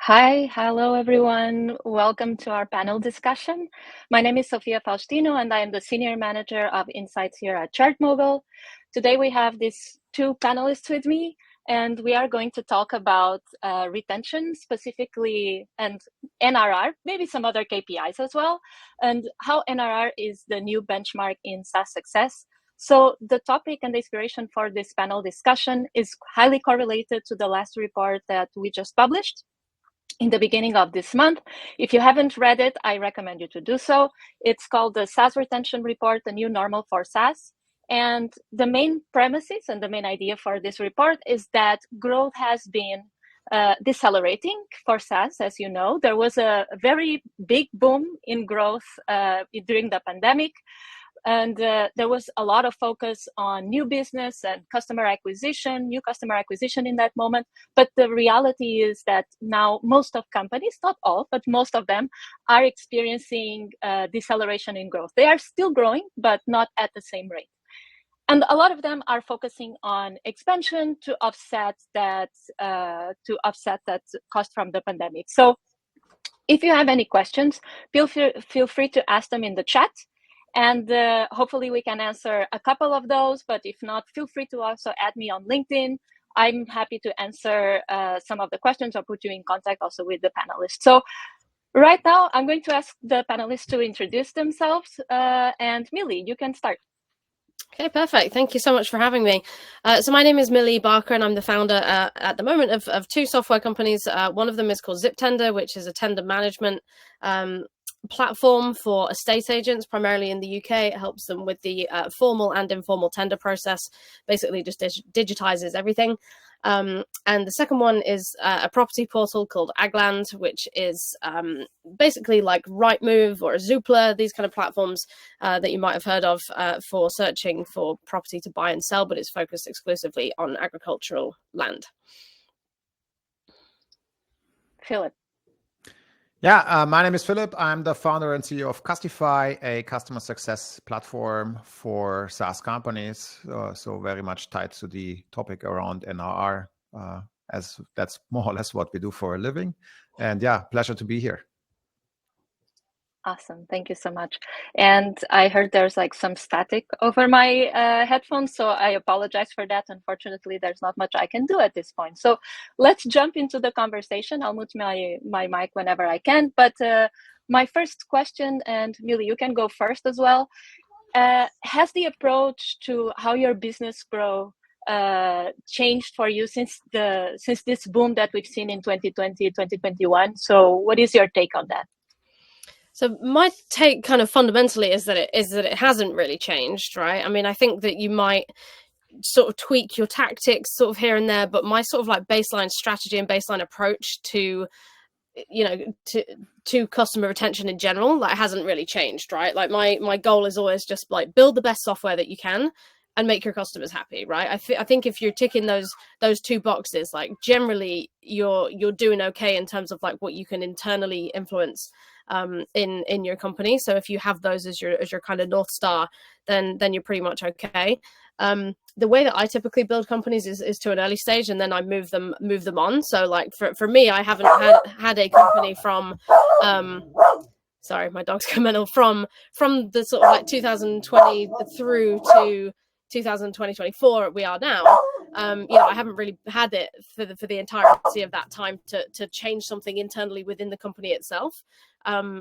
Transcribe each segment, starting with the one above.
Hi, hello everyone. Welcome to our panel discussion. My name is Sofia Faustino and I am the Senior Manager of Insights here at ChartMogul. Today we have these two panelists with me and we are going to talk about retention specifically and NRR, maybe some other KPIs as well, and how NRR is the new benchmark in SaaS success. So the topic and the inspiration for this panel discussion is highly correlated to the last report that we just published in the beginning of this month. If you haven't read it, I recommend you to do so. It's called the SaaS Retention Report, the New Normal for SaaS. And the main premises and the main idea for this report is that growth has been decelerating for SaaS. As you know, there was a very big boom in growth during the pandemic. And there was a lot of focus on new business and new customer acquisition in that moment. But the reality is that now most of companies, not all, but most of them are experiencing deceleration in growth. They are still growing, but not at the same rate. And a lot of them are focusing on expansion to offset that cost from the pandemic. So if you have any questions, feel free to ask them in the chat. And hopefully we can answer a couple of those, but if not, feel free to also add me on LinkedIn. I'm happy to answer some of the questions or put you in contact also with the panelists. So right now, I'm going to ask the panelists to introduce themselves. And Millie, you can start. Okay, perfect. Thank you so much for having me. So my name is Millie Barker and I'm the founder at the moment of two software companies. One of them is called ZipTender, which is a tender management platform for estate agents, primarily in the UK. It helps them with the formal and informal tender process, basically just digitizes everything. And the second one is a property portal called AgLand, which is basically like Rightmove or Zoopla, these kind of platforms that you might have heard of for searching for property to buy and sell, but it's focused exclusively on agricultural land. Philip. Yeah, my name is Philipp. I'm the founder and CEO of Custify, a customer success platform for SaaS companies. So very much tied to the topic around NRR, as that's more or less what we do for a living. And yeah, pleasure to be here. Awesome. Thank you so much. And I heard there's like some static over my headphones, so I apologize for that. Unfortunately, there's not much I can do at this point. So let's jump into the conversation. I'll mute my mic whenever I can. But my first question, and Millie, you can go first as well. Has the approach to how your business grow changed for you since this boom that we've seen in 2020, 2021? So what is your take on that? So my take kind of fundamentally is that it hasn't really changed, right? I mean, I think that you might sort of tweak your tactics sort of here and there, but my sort of like baseline strategy and baseline approach to, you know, to customer retention in general, like hasn't really changed, right? Like my goal is always just like build the best software that you can and make your customers happy, right? I think if you're ticking those two boxes, like generally you're doing okay in terms of like what you can internally influence in your company. So if you have those as your kind of North Star, then you're pretty much okay. The way that I typically build companies is to an early stage and then I move them on. So like for me, I haven't had a company from sorry, my dog's coming from the sort of like 2020 through to 2024 we are now. You know, I haven't really had it for the entirety of that time to change something internally within the company itself.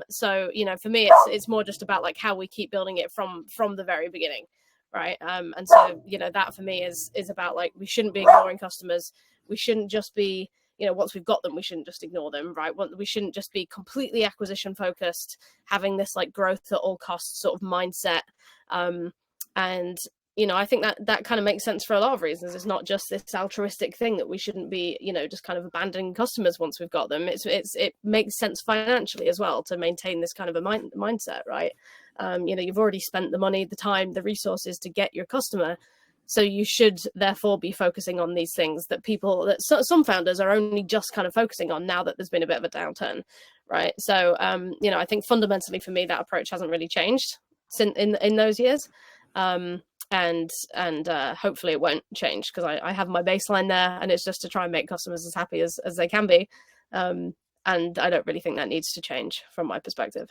So, you know, for me, it's more just about like how we keep building it from the very beginning, right? And so, you know, that for me is about like we shouldn't be ignoring customers. We shouldn't just be, you know, once we've got them, we shouldn't just ignore them, right? We shouldn't just be completely acquisition focused, having this like growth at all costs sort of mindset. And you know, I think that kind of makes sense for a lot of reasons. It's not just this altruistic thing that we shouldn't be, you know, just kind of abandoning customers once we've got them. It makes sense financially as well to maintain this kind of a mindset, right? You know, you've already spent the money, the time, the resources to get your customer. So you should therefore be focusing on these things that some founders are only just kind of focusing on now that there's been a bit of a downturn, right? So, you know, I think fundamentally for me, that approach hasn't really changed in those years. And hopefully it won't change because I have my baseline there and it's just to try and make customers as happy as they can be. And I don't really think that needs to change from my perspective.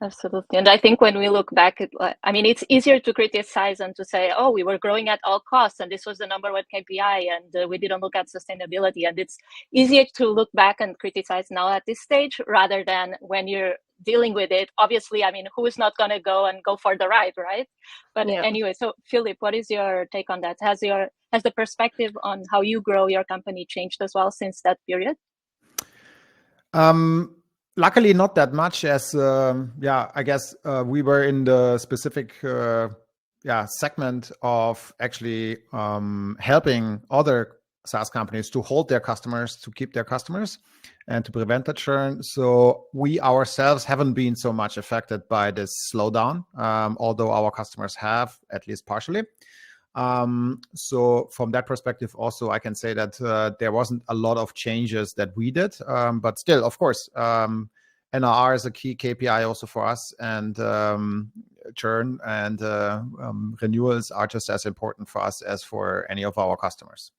Absolutely. And I think when we look back at, it's easier to criticize and to say, oh, we were growing at all costs and this was the number one KPI and we didn't look at sustainability. And it's easier to look back and criticize now at this stage rather than when you're dealing with it. Obviously, who is not going to go for the ride, right? But anyway, so Philipp, what is your take on that? Has the perspective on how you grow your company changed as well since that period? Luckily, not that much as, I guess we were in the specific segment of actually helping other SaaS companies to hold their customers, to keep their customers, and to prevent the churn. So we ourselves haven't been so much affected by this slowdown, although our customers have, at least partially. So from that perspective, also, I can say that there wasn't a lot of changes that we did, but still, of course, NRR is a key KPI also for us, and churn and renewals are just as important for us as for any of our customers.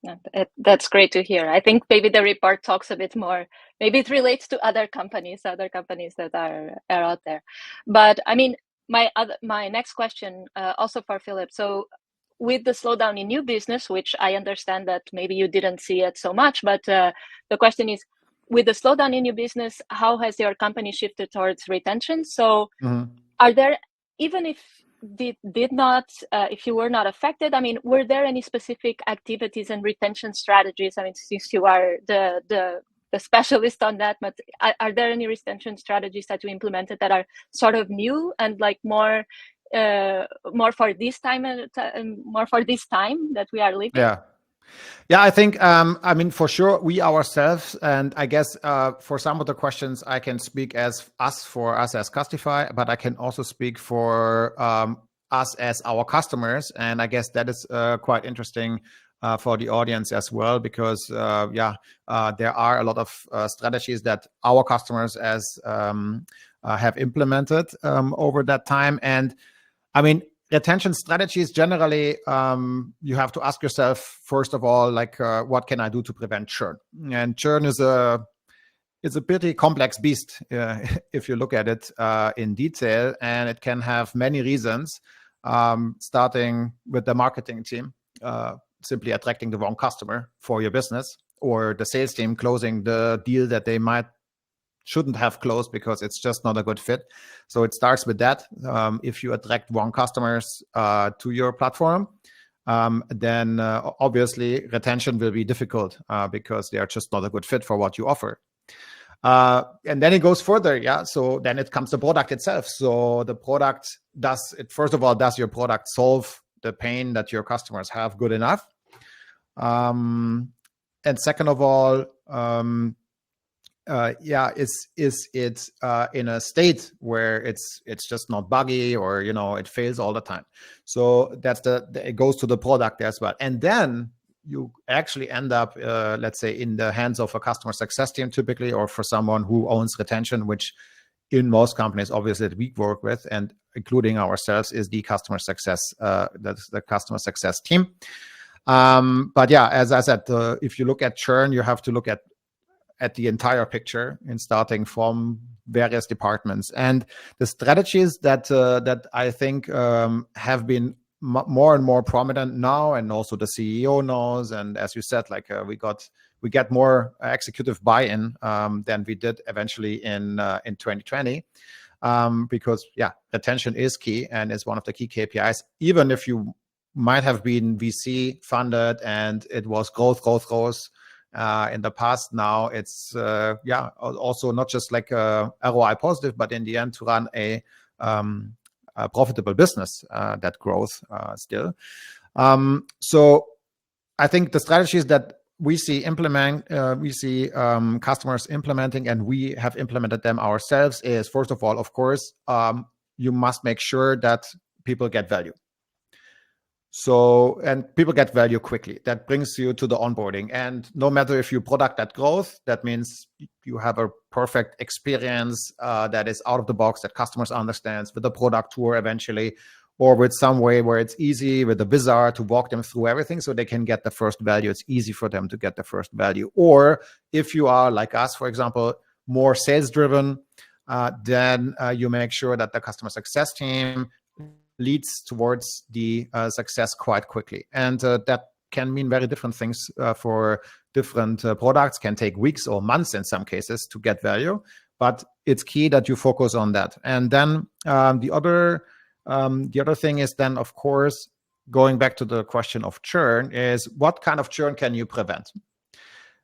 Yeah, that's great to hear. I think maybe the report talks a bit more. Maybe it relates to other companies that are out there. But my next question, also for Philipp. So with the slowdown in new business, which I understand that maybe you didn't see it so much, but the question is, with the slowdown in new business, how has your company shifted towards retention? So are there, even if if you were not affected, were there any specific activities and retention strategies? Since you are the specialist on that, but are there any retention strategies that you implemented that are sort of new and like more for this time that we are living? Yeah, I think, for sure, we ourselves, and I guess for some of the questions, I can speak as us as Custify, but I can also speak for us as our customers. And I guess that is quite interesting for the audience as well, because there are a lot of strategies that our customers have implemented over that time. And retention strategies generally, you have to ask yourself, first of all, what can I do to prevent churn? And churn is a pretty complex beast if you look at it in detail, and it can have many reasons, starting with the marketing team simply attracting the wrong customer for your business, or the sales team closing the deal that they shouldn't have closed because it's just not a good fit. So it starts with that. If you attract wrong customers to your platform, then obviously retention will be difficult because they are just not a good fit for what you offer. And then it goes further. So then it comes to the product itself. So the product first of all, does your product solve the pain that your customers have good enough? And second of all, is it in a state where it's just not buggy, or it fails all the time? So it goes to the product as well. And then you actually end up, let's say, in the hands of a customer success team typically, or for someone who owns retention, which in most companies, obviously, that we work with, and including ourselves, is the customer success. That's the customer success team. But as I said, if you look at churn, you have to look at the entire picture, and starting from various departments. And the strategies that I think have been more and more prominent now, and also the CEO knows, and as you said, we get more executive buy-in than we did eventually in 2020, because retention is key and is one of the key KPIs. Even if you might have been VC funded and it was growth in the past, now it's also not just like ROI positive, but in the end to run a profitable business that grows still. So I think the strategies that we see customers implementing, and we have implemented them ourselves, is first of all, of course, you must make sure that people get value. So, and people get value quickly. That brings you to the onboarding. And no matter if you product that growth, that means you have a perfect experience that is out of the box, that customers understands, with the product tour eventually, or with some way where it's easy with the wizard to walk them through everything so they can get the first value. It's easy for them to get the first value. Or if you are like us, for example, more sales driven, then you make sure that the customer success team leads towards the success quite quickly. And that can mean very different things for different products, can take weeks or months in some cases to get value. But it's key that you focus on that. And then the other thing is then, of course, going back to the question of churn, is what kind of churn can you prevent?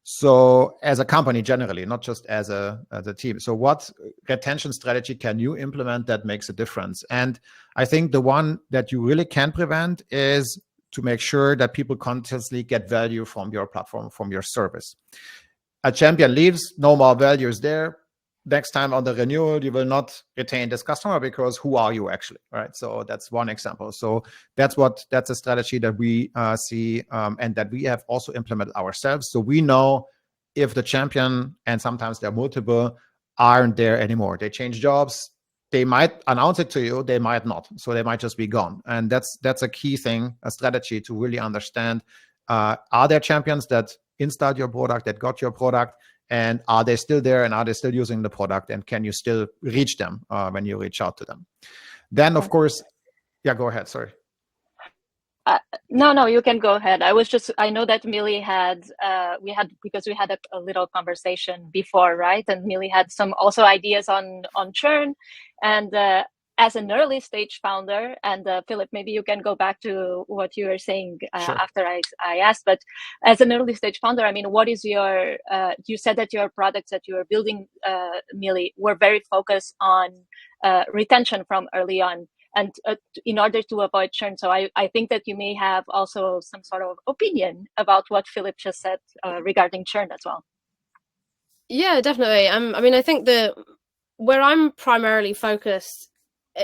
So as a company generally, not just as a team. So what retention strategy can you implement that makes a difference? And I think the one that you really can prevent is to make sure that people continuously get value from your platform, from your service. A champion leaves, no more value is there. Next time on the renewal, you will not retain this customer because who are you actually, right? So that's one example. So that's a strategy that we see and that we have also implemented ourselves. So we know if the champion, and sometimes they're multiple, aren't there anymore. They change jobs. They might announce it to you. They might not. So they might just be gone. And that's a key thing, a strategy to really understand, are there champions that installed your product, that got your product? And are they still there, and are they still using the product, and can you still reach them when you reach out to them? Then, of course, yeah, go ahead. Sorry. No, you can go ahead. I know that Millie because we had a little conversation before, right? And Millie had some also ideas on churn. And as an early stage founder, and Philipp, maybe you can go back to what you were saying Sure. after I asked, but as an early stage founder, I mean, what is your, you said that your products that you were building, Millie, were very focused on retention from early on, and in order to avoid churn. So I think that you may have also some sort of opinion about what Philipp just said regarding churn as well. Yeah, definitely. I mean, I think that where I'm primarily focused,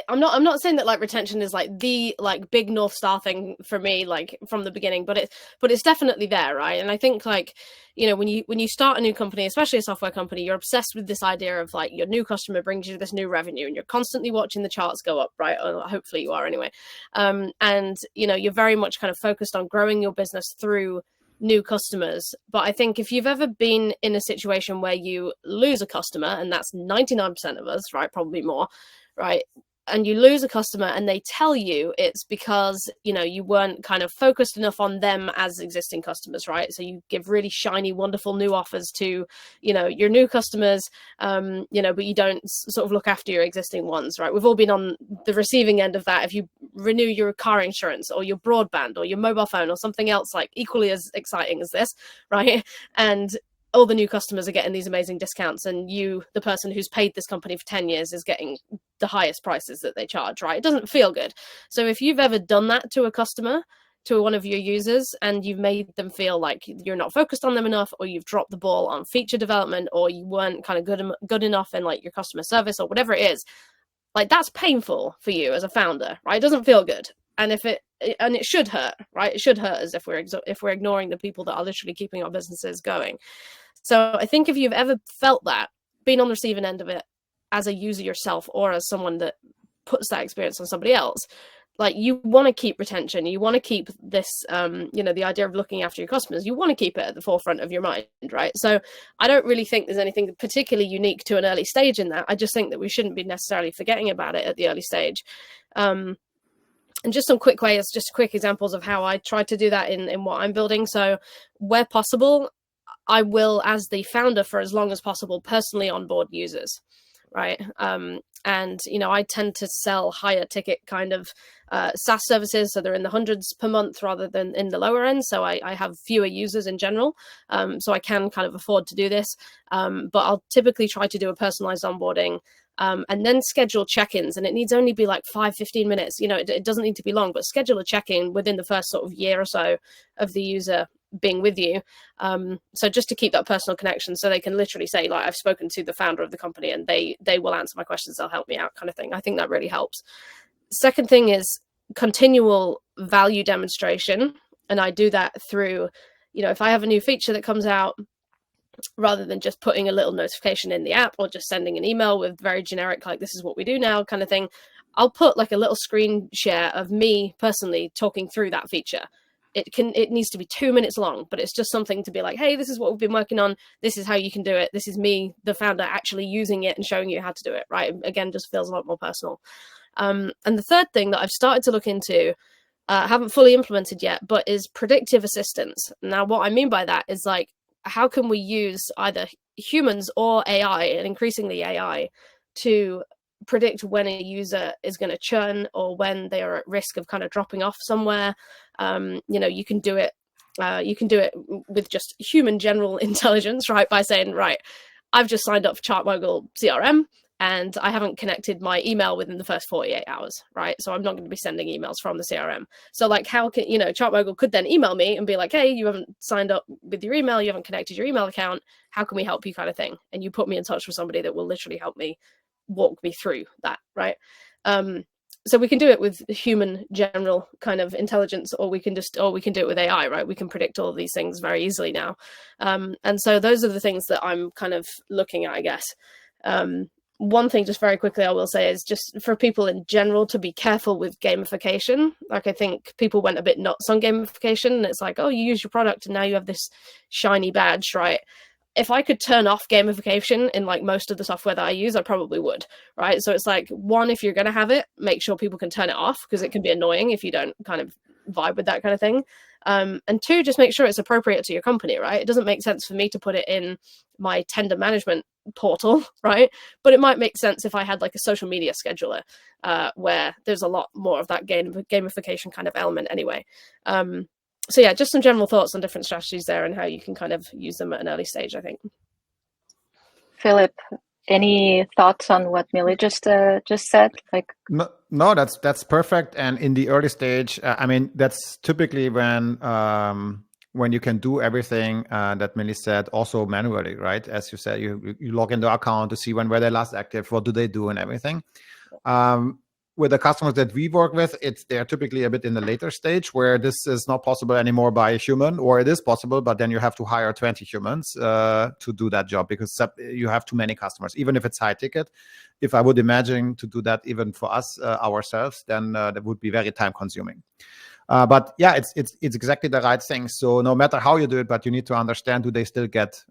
I'm not saying that like retention is like the like big North Star thing for me, like from the beginning, but it's definitely there, right? And I think like, you know, when you start a new company, especially a software company, you're obsessed with this idea of like your new customer brings you this new revenue, and you're constantly watching the charts go up, right? Or hopefully you are anyway. And you know, you're very much kind of focused on growing your business through new customers. But I think if you've ever been in a situation where you lose a customer, and that's 99% of us, right? Probably more, right? And you lose a customer and they tell you it's because, you know, you weren't kind of focused enough on them as existing customers, right? So you give really shiny, wonderful new offers to, you know, your new customers, you know, but you don't sort of look after your existing ones, right? We've all been on the receiving end of that. If you renew your car insurance or your broadband or your mobile phone or something else like equally as exciting as this, right? And all the new customers are getting these amazing discounts, and you, the person who's paid this company for 10 years, is getting the highest prices that they charge, right? It doesn't feel good. So if you've ever done that to a customer, to one of your users, and you've made them feel like you're not focused on them enough, or you've dropped the ball on feature development, or you weren't kind of good enough in like your customer service or whatever it is, like that's painful for you as a founder, right? It doesn't feel good. And it should hurt, right? It should hurt us if we're ignoring the people that are literally keeping our businesses going. So I think if you've ever felt that, been on the receiving end of it as a user yourself, or as someone that puts that experience on somebody else, like you want to keep retention, you want to keep this, you know, the idea of looking after your customers, you want to keep it at the forefront of your mind, right? So I don't really think there's anything particularly unique to an early stage in that. I just think that we shouldn't be necessarily forgetting about it at the early stage. And just some quick ways, just quick examples of how I try to do that in what I'm building. So where possible, I will, as the founder, for as long as possible, personally onboard users, right? And, you know, I tend to sell higher ticket kind of SaaS services. So they're in the hundreds per month rather than in the lower end. So I have fewer users in general. So I can kind of afford to do this. But I'll typically try to do a personalized onboarding and then schedule check-ins. And it needs only be like 5-15 minutes. You know, it doesn't need to be long, but schedule a check-in within the first sort of year or so of the user being with you. So just to keep that personal connection, so they can literally say, like, I've spoken to the founder of the company and they will answer my questions, they'll help me out, kind of thing. I think that really helps. Second thing is continual value demonstration. And I do that through, you know, if I have a new feature that comes out, rather than just putting a little notification in the app or just sending an email with very generic, like, this is what we do now kind of thing, I'll put like a little screen share of me personally talking through that feature. It needs to be 2 minutes long, but it's just something to be like, hey, this is what we've been working on. This is how you can do it. This is me, the founder, actually using it and showing you how to do it, right? Again, just feels a lot more personal. And the third thing that I've started to look into, haven't fully implemented yet, but is predictive assistance. Now, what I mean by that is like, how can we use either humans or AI, and increasingly AI, to predict when a user is going to churn or when they are at risk of kind of dropping off somewhere. You can do it with just human general intelligence, right? By saying, right, I've just signed up for ChartMogul CRM and I haven't connected my email within the first 48 hours, right? So I'm not going to be sending emails from the CRM. So like, how can, ChartMogul could then email me and be like, hey, you haven't signed up with your email, you haven't connected your email account, how can we help you, kind of thing? And you put me in touch with somebody that will literally help me walk me through that, right? So we can do it with human general kind of intelligence, or we can do it with AI, right? We can predict all of these things very easily now. And so those are the things that I'm kind of looking at, I guess. One thing just very quickly I will say is just for people in general to be careful with gamification. Like, I think people went a bit nuts on gamification, and it's like, oh, you use your product and now you have this shiny badge, right? If I could turn off gamification in like most of the software that I use, I probably would, right? So it's like, one, if you're going to have it, make sure people can turn it off, because it can be annoying if you don't kind of vibe with that kind of thing. And two, just make sure it's appropriate to your company, right? It doesn't make sense for me to put it in my tender management portal, right? But it might make sense if I had like a social media scheduler, where there's a lot more of that gamification kind of element anyway. So yeah, just some general thoughts on different strategies there and how you can kind of use them at an early stage, I think. Philip, any thoughts on what Millie just said? Like, no, that's perfect. And in the early stage, I mean, that's typically when you can do everything that Millie said also manually, right? As you said, you log into the account to see when were they last active, what do they do, and everything. With the customers that we work with, they're typically a bit in the later stage where this is not possible anymore by a human, or it is possible, but then you have to hire 20 humans to do that job, because you have too many customers, even if it's high ticket. If I would imagine to do that even for us ourselves, then that would be very time consuming. But yeah, it's exactly the right thing. So no matter how you do it, but you need to understand, do they still get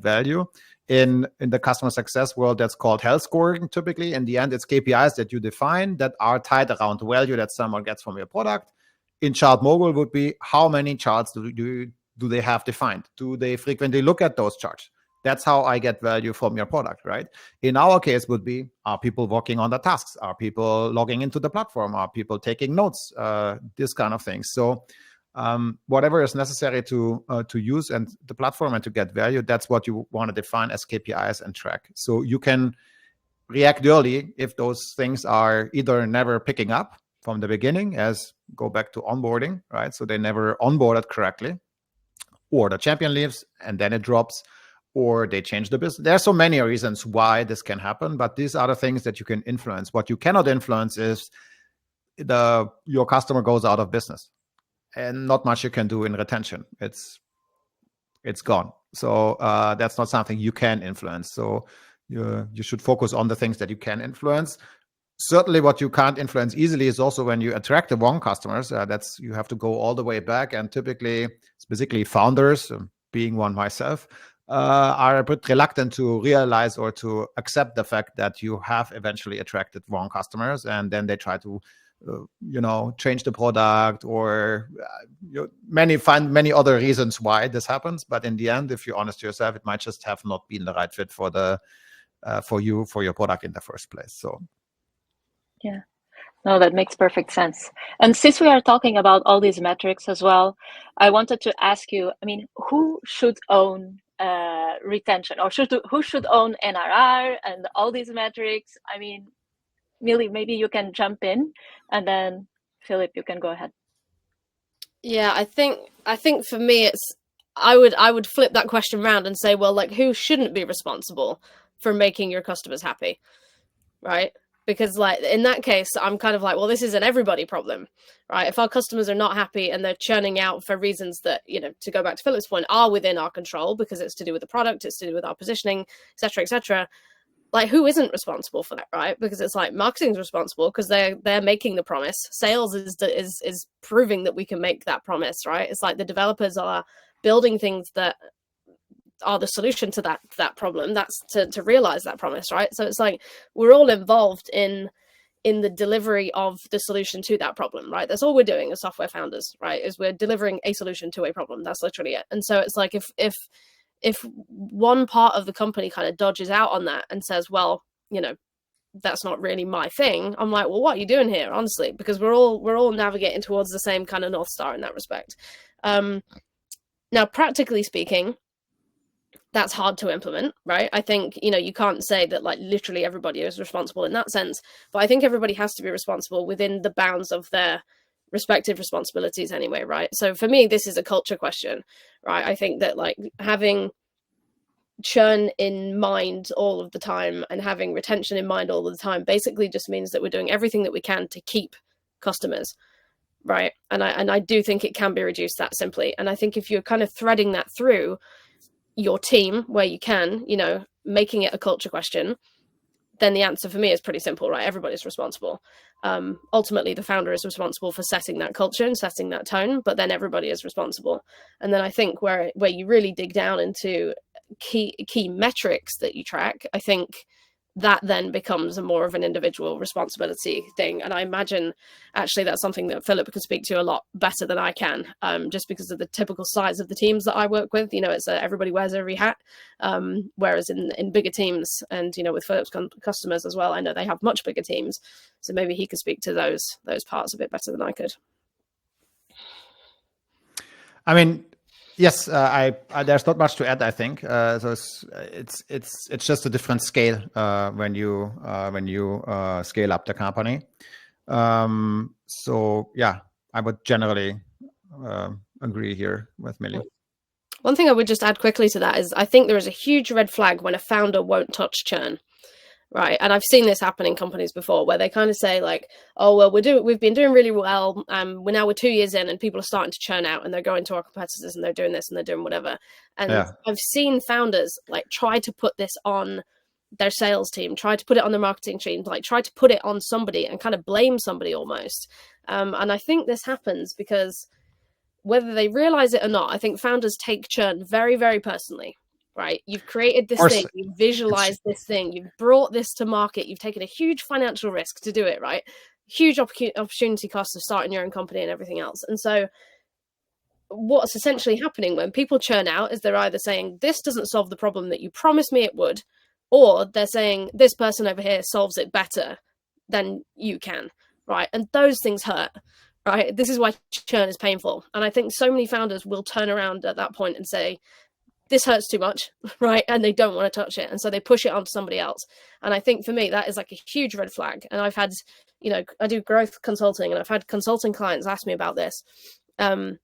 value? In the customer success world, that's called health scoring. Typically, in the end, it's KPIs that you define that are tied around the value that someone gets from your product. In ChartMogul would be, how many charts do they have defined? Do they frequently look at those charts? That's how I get value from your product, right? In our case would be, are people working on the tasks? Are people logging into the platform? Are people taking notes? This kind of thing. So whatever is necessary to use and the platform and to get value, that's what you want to define as KPIs and track. So you can react early if those things are either never picking up from the beginning, as go back to onboarding, right? So they never onboarded correctly, or the champion leaves and then it drops, or they change the business. There are so many reasons why this can happen, but these are the things that you can influence. What you cannot influence is your customer goes out of business, and not much you can do in retention. It's gone. So that's not something you can influence. So you should focus on the things that you can influence. Certainly what you can't influence easily is also when you attract the wrong customers. You have to go all the way back, and typically, specifically founders, being one myself, are a bit reluctant to realize or to accept the fact that you have eventually attracted wrong customers, and then they try to change the product, or find many other reasons why this happens. But in the end, if you're honest to yourself, it might just have not been the right fit for your product in the first place. So yeah. No, that makes perfect sense. And since we are talking about all these metrics as well, I wanted to ask you, I mean, who should own retention, or who should own NRR and all these metrics? I mean, Millie, maybe you can jump in, and then Philip, you can go ahead. Yeah, I think for me, I would flip that question around and say, well, like, who shouldn't be responsible for making your customers happy, right? Because like in that case, I'm kind of like, well, this is an everybody problem, right? If our customers are not happy and they're churning out for reasons that, to go back to Philip's point, are within our control, because it's to do with the product, it's to do with our positioning, et cetera, like, who isn't responsible for that, right? Because it's like marketing's responsible because they're making the promise. Sales is proving that we can make that promise, right? It's like the developers are building things that are the solution to that problem. That's to realize that promise, right? So it's like we're all involved in the delivery of the solution to that problem, right? That's all we're doing as software founders, right? Is we're delivering a solution to a problem. That's literally it. And so it's like if one part of the company kind of dodges out on that and says, well, you know, that's not really my thing, I'm like, well, what are you doing here, honestly? Because we're all navigating towards the same kind of North Star in that respect. Now, practically speaking, that's hard to implement, right? I think, you know, you can't say that like literally everybody is responsible in that sense, but I think everybody has to be responsible within the bounds of their respective responsibilities anyway, right? So for me, this is a culture question, right? I think that like having churn in mind all of the time and having retention in mind all of the time basically just means that we're doing everything that we can to keep customers, right? And I do think it can be reduced that simply. And I think if you're kind of threading that through your team where you can, you know, making it a culture question, then the answer for me is pretty simple, right? Everybody's responsible. Ultimately, the founder is responsible for setting that culture and setting that tone, but then everybody is responsible. And then I think where you really dig down into key metrics that you track, I think that then becomes a more of an individual responsibility thing. And I imagine actually that's something that Philip could speak to a lot better than I can, just because of the typical size of the teams that I work with. You know, it's everybody wears every hat, whereas in bigger teams, and you know, with Philip's customers as well, I know they have much bigger teams, so maybe he could speak to those parts a bit better than I could. I mean, yes, I there's not much to add, I think. So it's just a different scale when you scale up the company. So yeah, I would generally agree here with Millie. One thing I would just add quickly to that is I think there is a huge red flag when a founder won't touch churn. Right. And I've seen this happen in companies before where they kind of say like, oh, well, we've been doing really well. We're 2 years in and people are starting to churn out and they're going to our competitors and they're doing this and they're doing whatever. And yeah. I've seen founders like try to put this on their sales team, try to put it on their marketing team, like try to put it on somebody and kind of blame somebody almost. And I think this happens because whether they realize it or not, I think founders take churn very, very personally. Right, you've created this thing, you've visualized this thing, you've brought this to market, you've taken a huge financial risk to do it, right? Huge opportunity cost of starting your own company and everything else. And so what's essentially happening when people churn out is they're either saying, this doesn't solve the problem that you promised me it would, or they're saying, this person over here solves it better than you can, right? And those things hurt, right? This is why churn is painful. And I think so many founders will turn around at that point and say, this hurts too much, right? And they don't want to touch it. And so they push it onto somebody else. And I think for me, that is like a huge red flag. And I've had, you know, I do growth consulting and I've had consulting clients ask me about this. And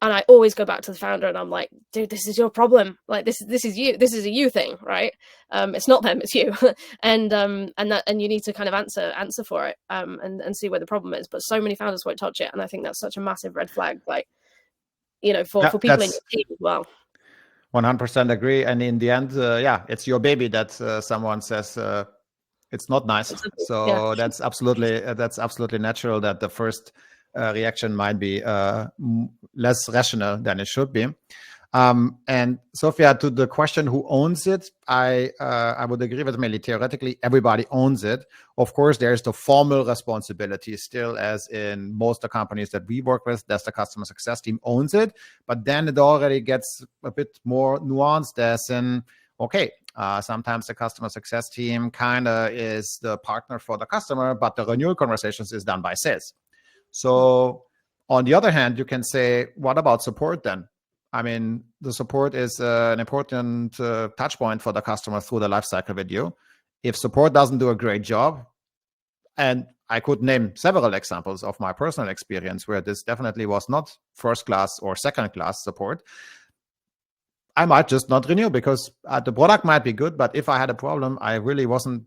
I always go back to the founder and I'm like, dude, this is your problem. Like this is you. This is a you thing, right? It's not them, it's you. and you need to kind of answer for it and see where the problem is. But so many founders won't touch it. And I think that's such a massive red flag, like, you know, for people in your team as well. 100% agree. And in the end, it's your baby that someone says it's not nice. So yeah. That's absolutely natural that the first reaction might be less rational than it should be. And Sophia, to the question who owns it, I would agree with Millie. Theoretically, everybody owns it. Of course, there's the formal responsibility still, as in most of the companies that we work with, that's the customer success team owns it. But then it already gets a bit more nuanced as in, okay, sometimes the customer success team kind of is the partner for the customer, but the renewal conversations is done by sales. So on the other hand, you can say, what about support then? I mean, the support is an important touch point for the customer through the lifecycle with you. If support doesn't do a great job, and I could name several examples of my personal experience where this definitely was not first class or second class support, I might just not renew because the product might be good, but if I had a problem, I wasn't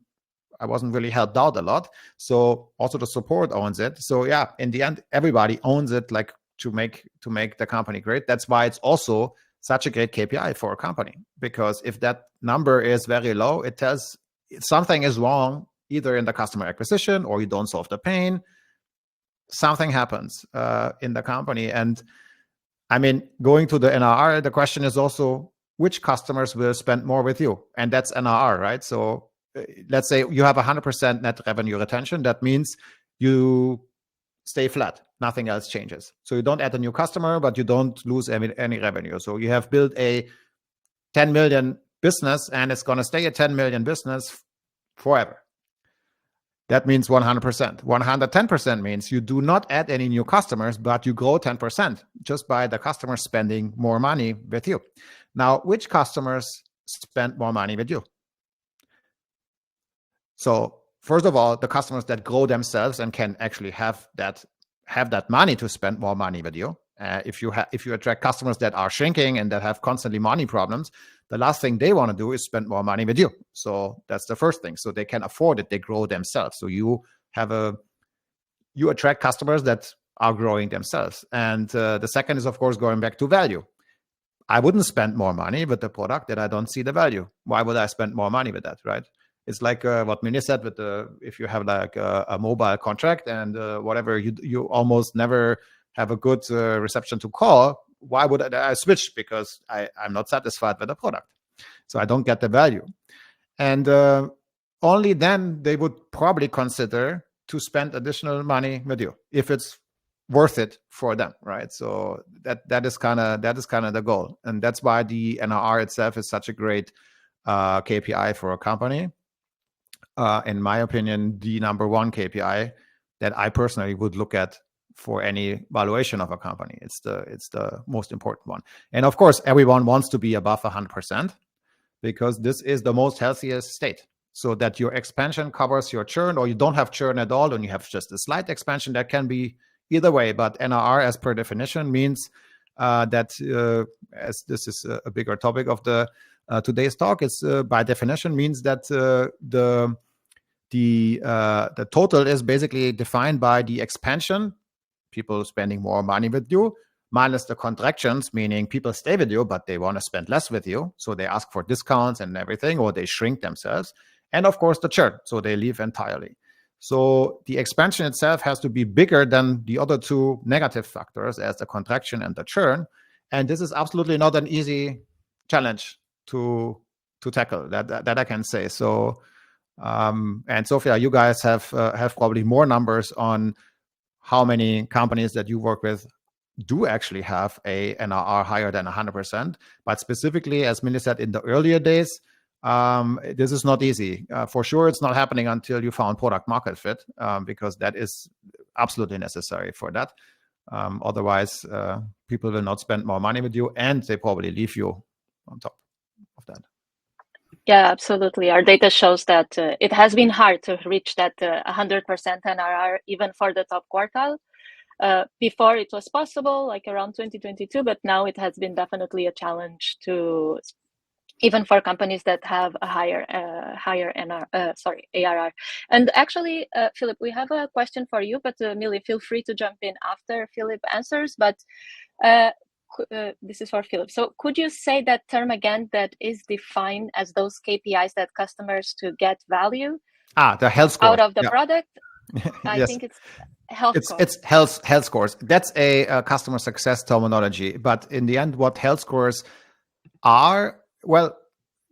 really helped out a lot. So also the support owns it. So yeah, in the end, everybody owns it, like to make the company great. That's why it's also such a great KPI for a company, because if that number is very low, it tells something is wrong, either in the customer acquisition or you don't solve the pain. Something happens in the company. And I mean, going to the NRR, the question is also which customers will spend more with you? And that's NRR, right? So let's say you have 100% net revenue retention. That means you stay flat. Nothing else changes. So you don't add a new customer, but you don't lose any revenue. So you have built a 10 million business, and it's going to stay a 10 million business forever. That means 100%. 110% means you do not add any new customers, but you grow 10% just by the customers spending more money with you. Now, which customers spend more money with you? So first of all, the customers that grow themselves and can actually have that money to spend more money with you. If you attract customers that are shrinking and that have constantly money problems, the last thing they want to do is spend more money with you. So that's the first thing. So they can afford it. They grow themselves. So you attract customers that are growing themselves. And the second is, of course, going back to value. I wouldn't spend more money with the product that I don't see the value. Why would I spend more money with that, right? It's like what Mini said with if you have like a mobile contract and whatever, you almost never have a good reception to call. Why would I switch? Because I'm not satisfied with the product. So I don't get the value. And only then they would probably consider to spend additional money with you if it's worth it for them, right? So that is kind of the goal. And that's why the NRR itself is such a great KPI for a company. In my opinion, the number one KPI that I personally would look at for any valuation of a company. It's the most important one. And of course, everyone wants to be above 100% because this is the most healthiest state. So that your expansion covers your churn, or you don't have churn at all, and you have just a slight expansion. That can be either way. But NRR, as per definition, means that as this is a bigger topic of the today's talk, is by definition means that the total is basically defined by the expansion, people spending more money with you, minus the contractions, meaning people stay with you, but they want to spend less with you. So they ask for discounts and everything, or they shrink themselves. And of course, the churn. So they leave entirely. So the expansion itself has to be bigger than the other two negative factors as the contraction and the churn. And this is absolutely not an easy challenge to tackle, that I can say. So, and Sophia, you guys have probably more numbers on how many companies that you work with do actually have a NRR higher than 100%. But specifically, as Millie said, in the earlier days, this is not easy. For sure, it's not happening until you found product market fit, because that is absolutely necessary for that. Otherwise, people will not spend more money with you, and they probably leave you on top of that. Yeah, absolutely. Our data shows that it has been hard to reach that 100% NRR, even for the top quartile. Before it was possible, like around 2022, but now it has been definitely a challenge to, even for companies that have a higher ARR. And actually, Philip, we have a question for you, but Millie, feel free to jump in after Philip answers. But this is for Philip. So could you say that term again that is defined as those KPIs that customers to get value the health score out of the product? I yes. think it's health scores. It's health scores. That's a customer success terminology. But in the end, what health scores are, well,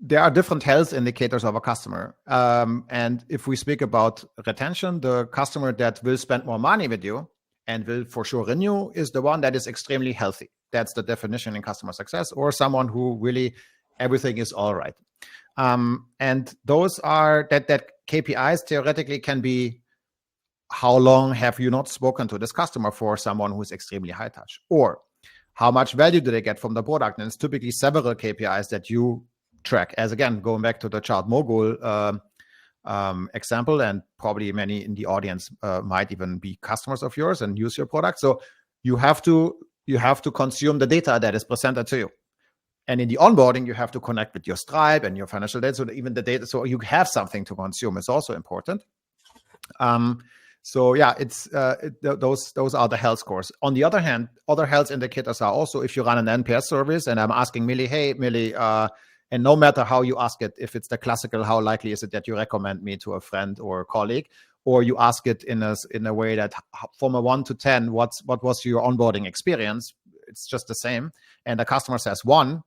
there are different health indicators of a customer. And if we speak about retention, the customer that will spend more money with you and will for sure renew is the one that is extremely healthy. That's the definition in customer success, or someone who really everything is all right. And those are that KPIs theoretically can be how long have you not spoken to this customer for someone who's extremely high touch, or how much value do they get from the product? And it's typically several KPIs that you track. As again, going back to the ChartMogul example, and probably many in the audience might even be customers of yours and use your product. So you have to consume the data that is presented to you. And in the onboarding, you have to connect with your Stripe and your financial data. So even the data, so you have something to consume is also important. So yeah, it's those are the health scores. On the other hand, other health indicators are also, if you run an NPS service, and I'm asking Millie, hey Millie, And no matter how you ask it, if it's the classical, how likely is it that you recommend me to a friend or a colleague, or you ask it in a way that from a 1 to 10, what was your onboarding experience? It's just the same. And the customer says 1.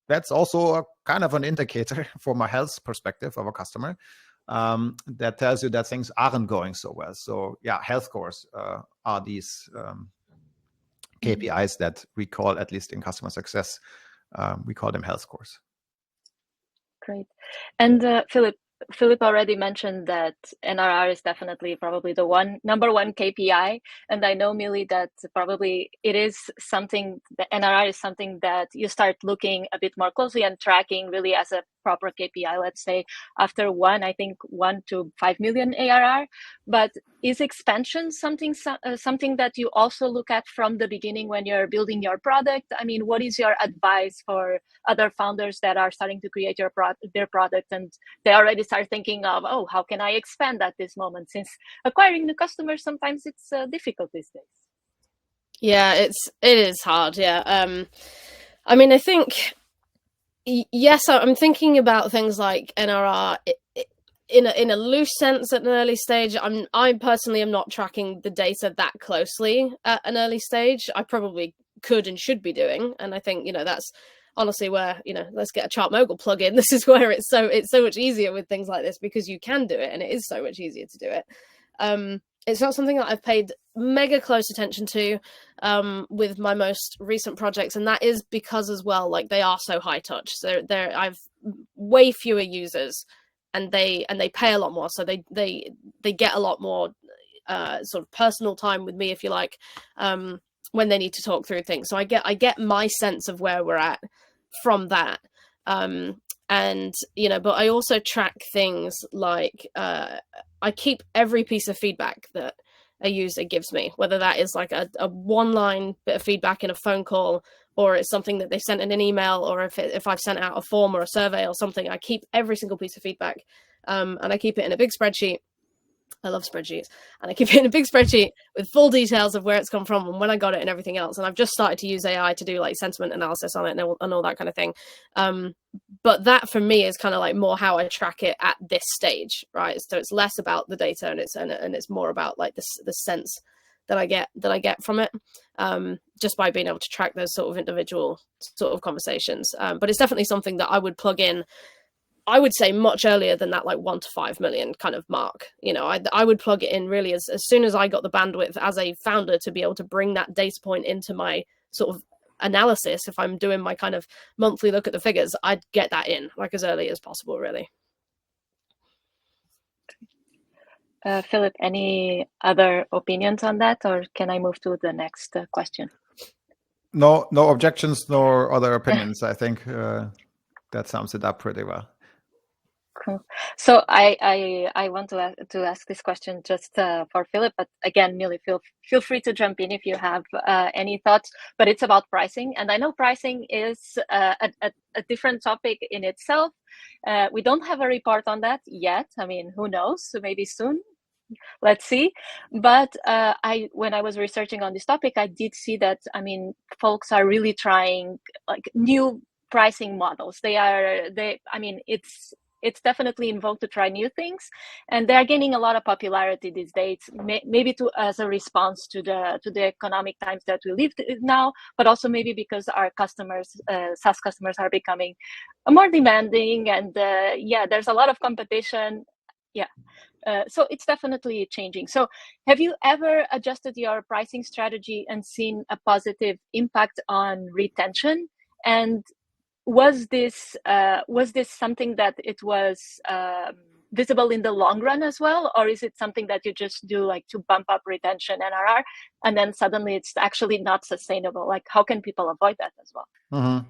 That's also a kind of an indicator from a health perspective of a customer that tells you that things aren't going so well. So yeah, health scores are these KPIs that we call, at least in customer success, we call them health scores. Great. And Philipp already mentioned that NRR is definitely probably the number one KPI. And I know, Millie, that probably it is something, the NRR is something that you start looking a bit more closely and tracking really as a proper KPI, let's say after 1 to 5 million ARR. But is expansion something that you also look at from the beginning when you're building your product? I mean, what is your advice for other founders that are starting to create their product and they already start thinking of, oh, how can I expand at this moment? Since acquiring new customers, sometimes it's difficult these days. Yeah, it is hard. Yeah. I mean, I think, yes, I'm thinking about things like NRR in a loose sense at an early stage. I personally am not tracking the data that closely at an early stage. I probably could and should be doing, and I think that's honestly where let's get a ChartMogul plugin. This is where it's so much easier with things like this, because you can do it, and it is so much easier to do it. It's not something that I've paid mega close attention to with my most recent projects, and that is because as well, like, they are so high touch. So I've way fewer users, and they pay a lot more, so they get a lot more sort of personal time with me, if you like, when they need to talk through things. So I get my sense of where we're at from that. And but I also track things like I keep every piece of feedback that a user gives me, whether that is like a one-line bit of feedback in a phone call, or it's something that they sent in an email, or if I've sent out a form or a survey or something. I keep every single piece of feedback, and I keep it in a big spreadsheet. I love spreadsheets, and I keep it in a big spreadsheet with full details of where it's come from and when I got it and everything else. And I've just started to use AI to do like sentiment analysis on it and all that kind of thing. But that for me is kind of like more how I track it at this stage, right? So it's less about the data, and it's more about like the sense that I get from it, just by being able to track those sort of individual sort of conversations. But it's definitely something that I would plug in, I would say, much earlier than that, like 1 to 5 million kind of mark. I would plug it in really as soon as I got the bandwidth as a founder to be able to bring that data point into my sort of analysis. If I'm doing my kind of monthly look at the figures, I'd get that in like as early as possible, really. Philipp, any other opinions on that, or can I move to the next question? No objections, nor other opinions. I think that sums it up pretty well. Cool. So I want to ask this question just for Philipp, but again, Millie, feel free to jump in if you have any thoughts. But it's about pricing, and I know pricing is a different topic in itself. We don't have a report on that yet. I mean, who knows? So maybe soon. Let's see. But when I was researching on this topic, I did see that, I mean, folks are really trying like new pricing models. It's definitely in vogue to try new things, and they're gaining a lot of popularity these days. Maybe as a response to the economic times that we live now, but also maybe because our customers, SaaS customers, are becoming more demanding, and there's a lot of competition. So it's definitely changing. So have you ever adjusted your pricing strategy and seen a positive impact on retention? And was this something that it was visible in the long run as well, or is it something that you just do like to bump up retention NRR, and then suddenly it's actually not sustainable? Like, how can people avoid that as well? Mm-hmm.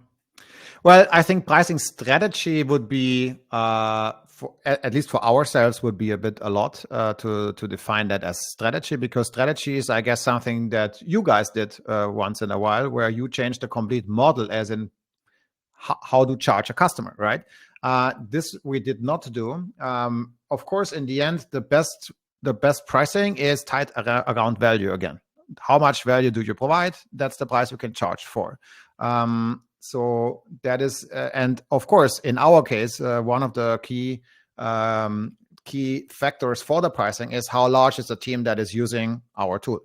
Well, I think pricing strategy would be, at least for ourselves, would be a lot to define that as strategy, because strategy is, I guess, something that you guys did once in a while, where you changed the complete model, as in how to charge a customer, right? This we did not do. Of course, in the end, the best pricing is tied around value again. How much value do you provide? That's the price you can charge for. So that is, and of course, in our case, one of the key factors for the pricing is how large is the team that is using our tool.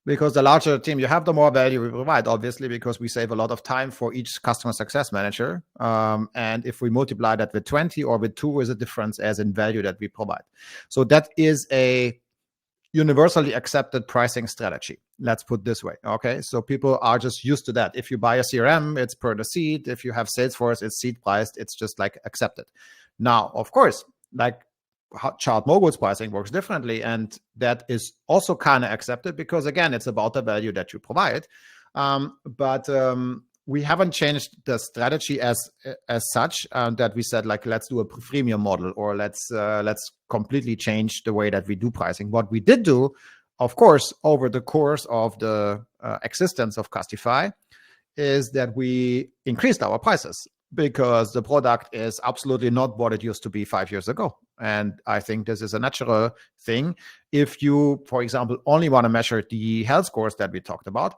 Because the larger team you have, the more value we provide, obviously, because we save a lot of time for each customer success manager. And if we multiply that with 20 or with 2 is a difference as in value that we provide. So that is a universally accepted pricing strategy. Let's put it this way. Okay. So people are just used to that. If you buy a CRM, it's per the seat. If you have Salesforce, it's seat priced. It's just like accepted. Now, of course, like how ChartMogul's pricing works differently, and that is also kind of accepted because again, it's about the value that you provide. But we haven't changed the strategy as such that we said like let's do a freemium model or let's completely change the way that we do pricing. What we did do, of course, over the course of the existence of Custify, is that we increased our prices, because the product is absolutely not what it used to be 5 years ago. And I think this is a natural thing. If you, for example, only want to measure the health scores that we talked about,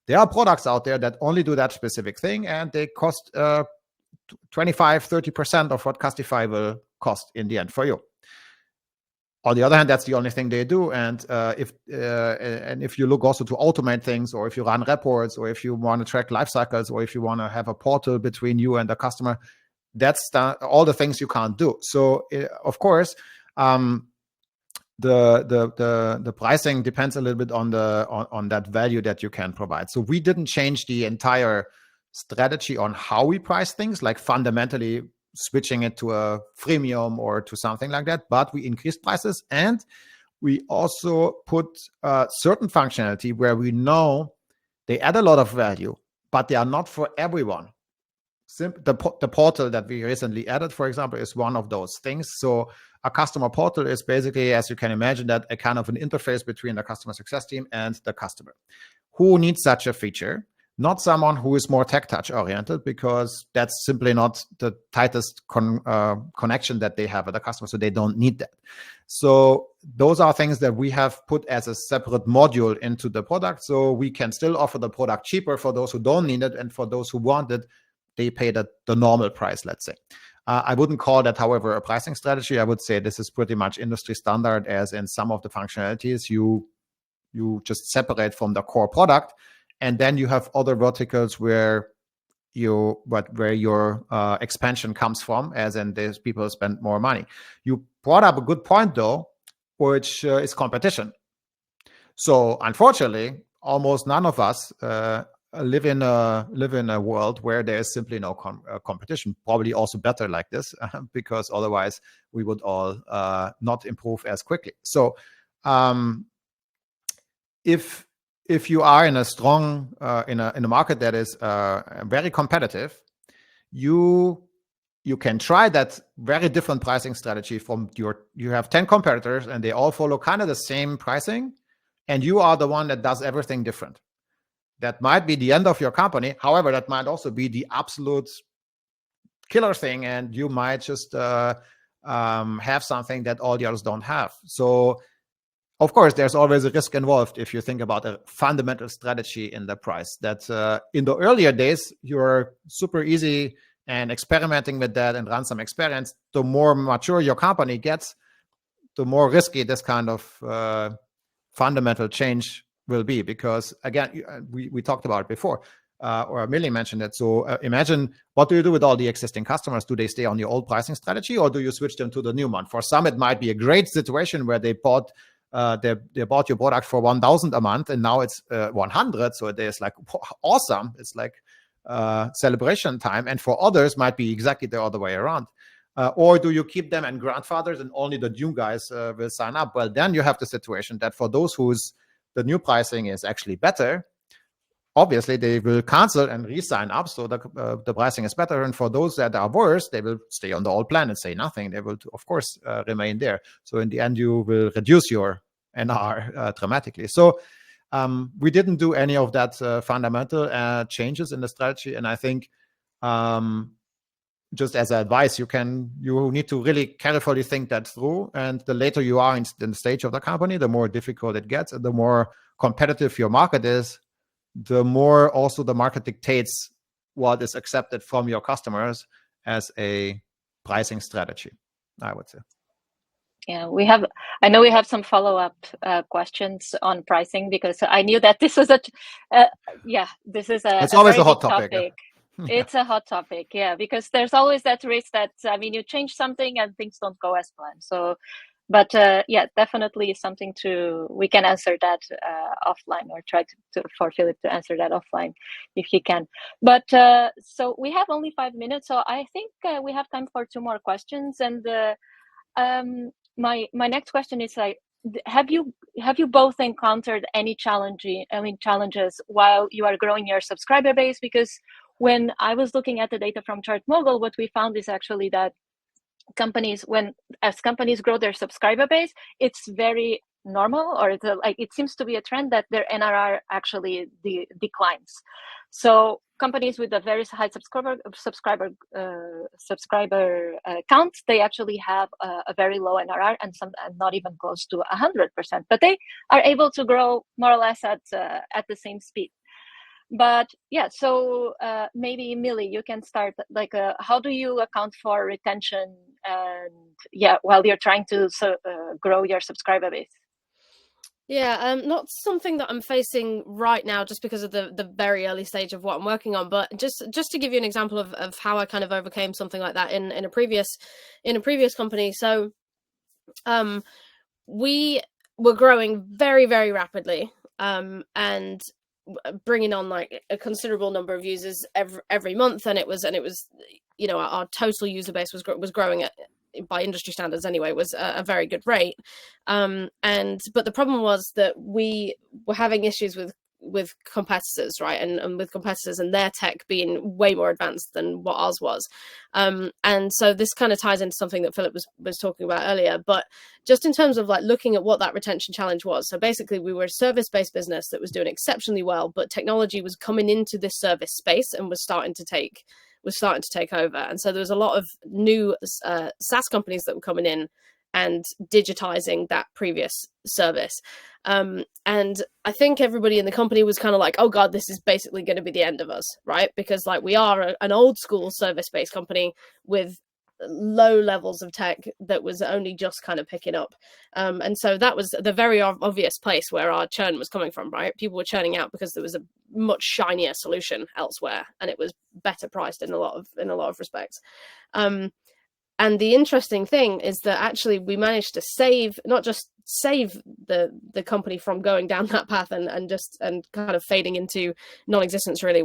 there are products out there that only do that specific thing, and they cost 25-30% of what Custify will cost in the end for you. On the other hand, that's the only thing they do. And if you look also to automate things, or if you run reports, or if you want to track life cycles, or if you want to have a portal between you and the customer, that's all the things you can't do. So of course, the pricing depends a little bit on that value that you can provide. So we didn't change the entire strategy on how we price things, like fundamentally switching it to a freemium or to something like that, but we increased prices, and we also put certain functionality where we know they add a lot of value, but they are not for everyone. The portal that we recently added, for example, is one of those things. So a customer portal is basically, as you can imagine, that a kind of an interface between the customer success team and the customer. Who needs such a feature? Not someone who is more tech touch oriented, because that's simply not the tightest connection that they have with the customer. So they don't need that. So those are things that we have put as a separate module into the product. So we can still offer the product cheaper for those who don't need it. And for those who want it, they pay the normal price, let's say. I wouldn't call that, however, a pricing strategy. I would say this is pretty much industry standard, as in some of the functionalities you just separate from the core product. And then you have other verticals where your expansion comes from, as in these people spend more money. You brought up a good point, though, which is competition. So unfortunately, almost none of us live in a world where there is simply no competition. Probably also better like this, because otherwise we would all not improve as quickly. So if you are in a strong in a market that is very competitive, you can try that very different pricing strategy from you have 10 competitors and they all follow kind of the same pricing, and you are the one that does everything different. That might be the end of your company. However, that might also be the absolute killer thing, and you might just have something that all the others don't have. So of course, there's always a risk involved if you think about a fundamental strategy in the price. That in the earlier days, you're super easy and experimenting with that and run some experiments. The more mature your company gets, the more risky this kind of fundamental change will be. Because again, we talked about it before, or Millie mentioned it. So imagine, what do you do with all the existing customers? Do they stay on the old pricing strategy, or do you switch them to the new one? For some, it might be a great situation where they bought your product for 1,000 a month, and now it's 100. So there's like, awesome. It's like celebration time. And for others, might be exactly the other way around. Or do you keep them and grandfathers, and only the new guys will sign up? Well, then you have the situation that for those whose the new pricing is actually better, obviously they will cancel and re-sign up, so the pricing is better. And for those that are worse, they will stay on the old plan and say nothing. They will, of course, remain there. So in the end, you will reduce your NRR dramatically. So we didn't do any of that fundamental changes in the strategy. And I think just as advice, you need to really carefully think that through. And the later you are in the stage of the company, the more difficult it gets, and the more competitive your market is, the more also the market dictates what is accepted from your customers as a pricing strategy, I would say. Yeah, I know we have some follow-up questions on pricing, because I knew that this was this is It's a always very a hot big topic. It's a hot topic, yeah, because there's always that risk that, you change something and things don't go as planned. So, but yeah, definitely something we can answer that offline, or try for Philip to answer that offline if he can. But so we have only 5 minutes, so I think we have time for 2 more questions. And my next question is, like, have you both encountered any challenges while you are growing your subscriber base? Because when I was looking at the data from ChartMogul, what we found is actually that as companies grow their subscriber base, it's very normal, or it seems to be a trend that their NRR actually declines. So companies with a very high subscriber count, they actually have a very low NRR, and not even close to 100%, but they are able to grow more or less at the same speed. But yeah, so maybe Millie, you can start. Like, how do you account for retention, and while you're trying to grow your subscriber base? Yeah, not something that I'm facing right now, just because of the very early stage of what I'm working on. But just to give you an example of how I kind of overcame something like that in a previous company. So, we were growing very, very rapidly, and bringing on like a considerable number of users every month, and it was our total user base was growing at, by industry standards anyway, was a very good rate. But the problem was that we were having issues with competitors, right? And with competitors and their tech being way more advanced than what ours was. And so this kind of ties into something that Philip was talking about earlier, but just in terms of like looking at what that retention challenge was. So basically we were a service-based business that was doing exceptionally well, but technology was coming into this service space and was starting to take over. And so there was a lot of new SaaS companies that were coming in and digitizing that previous service. And I think everybody in the company was kind of like, oh God, this is basically going to be the end of us, right? Because like we are an old school service-based company with low levels of tech that was only just kind of picking up. And so that was the very obvious place where our churn was coming from, right? People were churning out because there was a much shinier solution elsewhere, and it was better priced in a lot of respects. And the interesting thing is that actually we managed to not just save the company from going down that path and kind of fading into non-existence really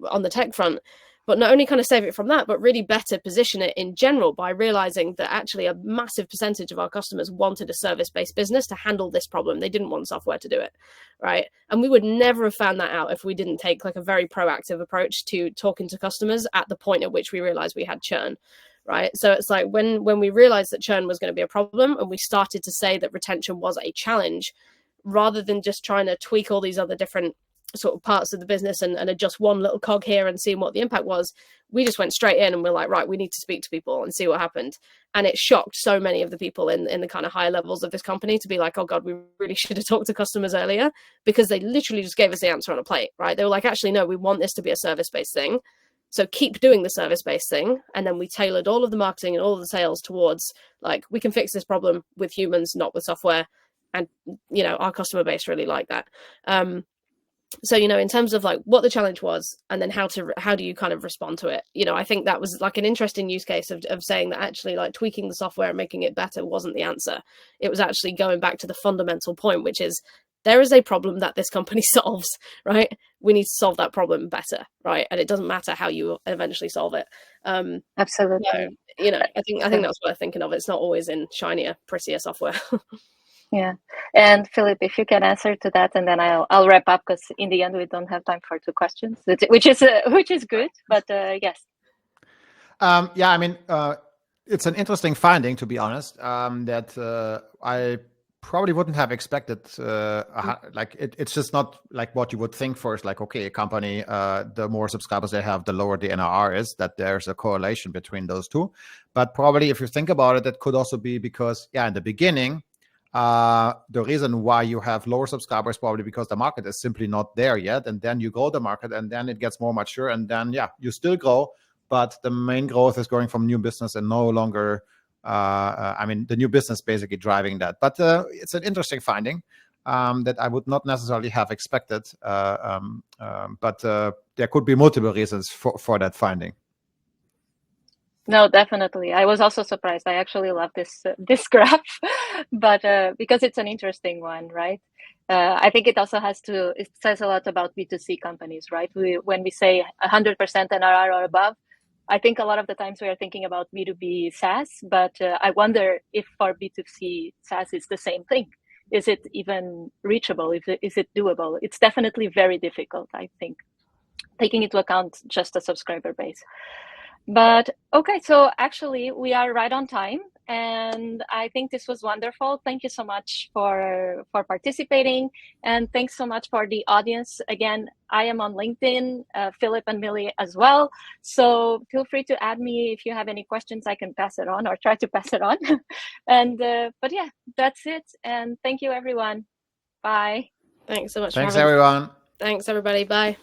on the tech front, but not only kind of save it from that, but really better position it in general by realizing that actually a massive percentage of our customers wanted a service-based business to handle this problem. They didn't want software to do it, right? And we would never have found that out if we didn't take like a very proactive approach to talking to customers at the point at which we realized we had churn. Right. So it's like when we realized that churn was going to be a problem and we started to say that retention was a challenge, rather than just trying to tweak all these other different sort of parts of the business and adjust one little cog here and seeing what the impact was, we just went straight in and we're like, right, we need to speak to people and see what happened. And it shocked so many of the people in the kind of higher levels of this company to be like, oh God, we really should have talked to customers earlier, because they literally just gave us the answer on a plate, right? They were like, actually, no, we want this to be a service-based thing. So keep doing the service-based thing. And then we tailored all of the marketing and all of the sales towards like, we can fix this problem with humans, not with software. And, our customer base really liked that. So, in terms of like what the challenge was and then how do you kind of respond to it? I think that was like an interesting use case of saying that actually like tweaking the software and making it better wasn't the answer. It was actually going back to the fundamental point, which is there is a problem that this company solves, right? We need to solve that problem better, right? And it doesn't matter how you eventually solve it. Absolutely. So, I think that's worth thinking of. It's not always in shinier, prettier software. Yeah. And Philip, if you can answer to that, and then I'll wrap up, because in the end we don't have time for 2 questions, which is good. But yes. Yeah, I mean, it's an interesting finding, to be honest, that I probably wouldn't have expected. Like it's just not like what you would think first. Like, okay, a company, the more subscribers they have, the lower the NRR is. That there's a correlation between those two. But probably, if you think about it, that could also be because, in the beginning, The reason why you have lower subscribers probably because the market is simply not there yet. And then you grow the market and then it gets more mature. And then, yeah, you still grow, but the main growth is going from new business and no longer, the new business basically driving that. But it's an interesting finding that I would not necessarily have expected. But there could be multiple reasons for that finding. No, definitely. I was also surprised. I actually love this graph, but because it's an interesting one, right? I think it also it says a lot about B2C companies, right? When we say 100% NRR or above, I think a lot of the times we are thinking about B2B SaaS, but I wonder if for B2C SaaS is the same thing. Is it even reachable? Is it doable? It's definitely very difficult, I think, taking into account just the subscriber base. But okay, so actually we are right on time, and I think this was wonderful. Thank you so much for participating, and thanks so much for the audience. Again, I am on LinkedIn, Philipp and Millie as well. So feel free to add me if you have any questions. I can pass it on or try to pass it on. And but yeah, that's it. And thank you, everyone. Bye. Thanks so much. Thanks, everyone. Thanks, everybody. Bye.